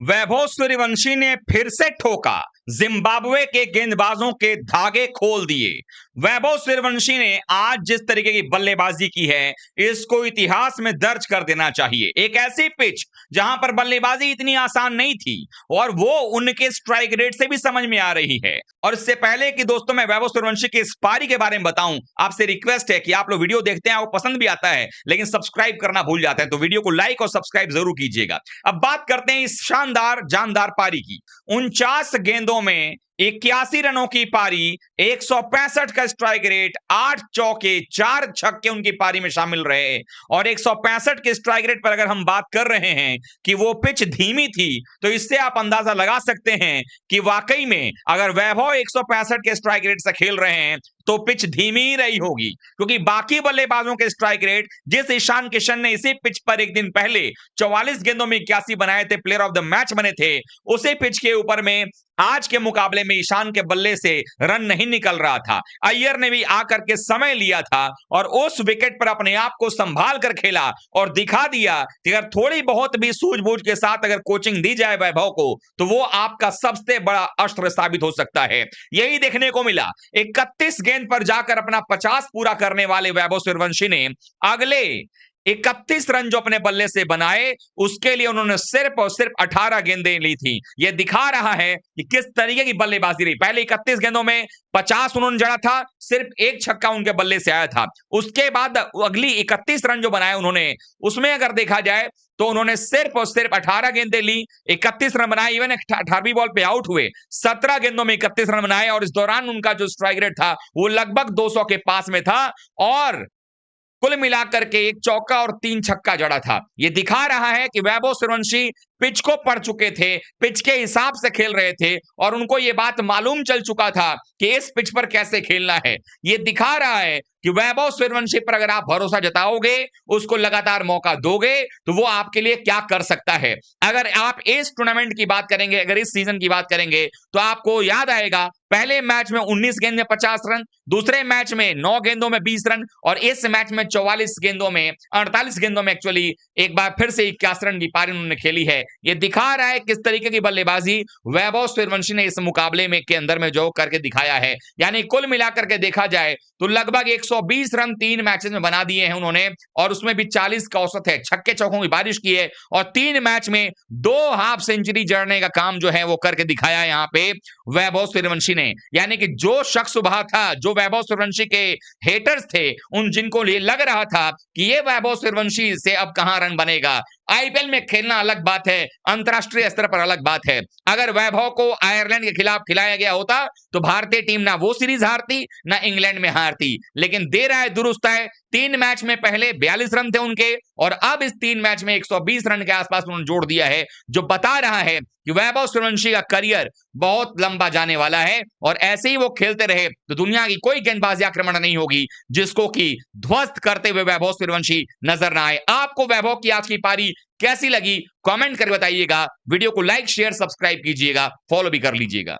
वैभव सूर्यवंशी ने फिर से ठोका, जिम्बाब्वे के गेंदबाजों के धागे खोल दिए। वैभव सूर्यवंशी ने आज जिस तरीके की बल्लेबाजी की है, इसको इतिहास में दर्ज कर देना चाहिए। एक ऐसी पिच जहां पर बल्लेबाजी इतनी आसान नहीं थी और वो उनके स्ट्राइक रेट से भी समझ में आ रही है। और इससे पहले कि दोस्तों मैं वैभव सूर्यवंशी की इस पारी के बारे में बताऊं, आपसे रिक्वेस्ट है कि आप लोग वीडियो देखते हैं, आपको पसंद भी आता है लेकिन सब्सक्राइब करना भूल जाते हैं, तो वीडियो को लाइक और सब्सक्राइब जरूर कीजिएगा। अब बात करते हैं इस शानदार जानदार पारी की। 49 गेंदों में 81 रनों की पारी, 165 का स्ट्राइक रेट, 8 चौके 4 छक्के उनकी पारी में शामिल रहे। और 165 के स्ट्राइक रेट पर अगर हम बात कर रहे हैं कि वो पिच धीमी थी, तो इससे आप अंदाजा लगा सकते हैं कि वाकई में अगर वैभव 165 के स्ट्राइक रेट से खेल रहे हैं तो पिच धीमी ही रही होगी, क्योंकि बाकी बल्लेबाजों के स्ट्राइक रेट, जिस ईशान किशन ने इसी पिच पर एक दिन पहले 44 गेंदों में 81 बनाए थे, प्लेयर ऑफ द मैच बने थे, उसी पिच के ऊपर में आज के मुकाबले में ईशान के बल्ले से रन नहीं निकल रहा था। अय्यर ने भी आकर के समय लिया था और उस विकेट पर अपने आप को संभाल कर खेला और दिखा दिया कि अगर थोड़ी बहुत भी सूझबूझ के साथ अगर कोचिंग दी जाए वैभव को, तो वो आपका सबसे बड़ा अस्त्र साबित हो सकता है। यही देखने को मिला। 31 गेंद पर जाकर अपना 50 पूरा करने वाले वैभव सूर्यवंशी ने अगले 31 रन जो अपने बल्ले से बनाए, उसके लिए उन्होंने सिर्फ और सिर्फ 18 गेंदें ली थी। यह दिखा रहा है कि किस तरीके की बल्लेबाजी रही। पहले 31 गेंदों में 50 उन्होंने जड़ा था, सिर्फ एक छक्का उनके बल्ले से आया था। उसके बाद अगली 31 रन जो बनाए उन्होंने, उसमें अगर देखा जाए तो उन्होंने सिर्फ और सिर्फ 18 गेंदें ली, 31 रन बनाए। इवन 18वीं बॉल पे आउट हुए, 17 गेंदों में 31 रन बनाए और इस दौरान उनका जो स्ट्राइक रेट था वो लगभग 200 के पास में था और कुल मिलाकर के एक चौका और 3 छक्का जड़ा था। यह दिखा रहा है कि वैभव सूर्यवंशी पिच को पढ़ चुके थे, पिच के हिसाब से खेल रहे थे और उनको यह बात मालूम चल चुका था कि इस पिच पर कैसे खेलना है। यह दिखा रहा है कि वैभव सूर्यवंशी पर अगर आप भरोसा जताओगे, उसको लगातार मौका दोगे, तो वो आपके लिए क्या कर सकता है। अगर आप इस टूर्नामेंट की बात करेंगे, अगर इस सीजन की बात करेंगे, तो आपको याद आएगा पहले मैच में 19 गेंद में 50 रन, दूसरे मैच में 9 गेंदों में 20 रन और इस मैच में 44 गेंदों में 48 गेंदों में एक्चुअली एक बार फिर से 81 रन की पारी उन्होंने खेली है। यह दिखा रहा है किस तरीके की बल्लेबाजी वैभव सूर्यवंशी ने इस मुकाबले में के अंदर में जो करके दिखाया है। यानी कुल मिलाकर के देखा जाए तो लगभग 120 रन 3 मैचेस में बना दिए हैं उन्होंने और उसमें भी 40 का औसत है। छक्के चौकों की बारिश की है और 3 मैच में 2 हाफ सेंचुरी जड़ने का काम जो है वो करके दिखाया यहाँ पे वैभव सूर्यवंशी ने। यानी कि जो शख्स सुबह था, जो वैभव सूर्यवंशी के हेटर्स थे, उन जिनको ये लग रहा था कि ये वैभव सूर्यवंशी से अब कहां रन बनेगा, आईपीएल में खेलना अलग बात है, अंतरराष्ट्रीय स्तर पर अलग बात है। अगर वैभव को आयरलैंड के खिलाफ खिलाया गया होता तो भारतीय टीम ना वो सीरीज हारती ना इंग्लैंड में हारती। लेकिन देर आए दुरुस्त है, 3 मैच में पहले 42 रन थे उनके और अब इस 3 मैच में 120 रन के आसपास उन्होंने जोड़ दिया है, जो बता रहा है कि वैभव सूर्यवंशी का करियर बहुत लंबा जाने वाला है और ऐसे ही वो खेलते रहे तो दुनिया की कोई गेंदबाजी आक्रमण नहीं होगी जिसको कि ध्वस्त करते हुए वैभव सूर्यवंशी नजर ना आए। आपको वैभव की आज की पारी कैसी लगी, कमेंट करके बताइएगा। वीडियो को लाइक शेयर सब्सक्राइब कीजिएगा, फॉलो भी कर लीजिएगा।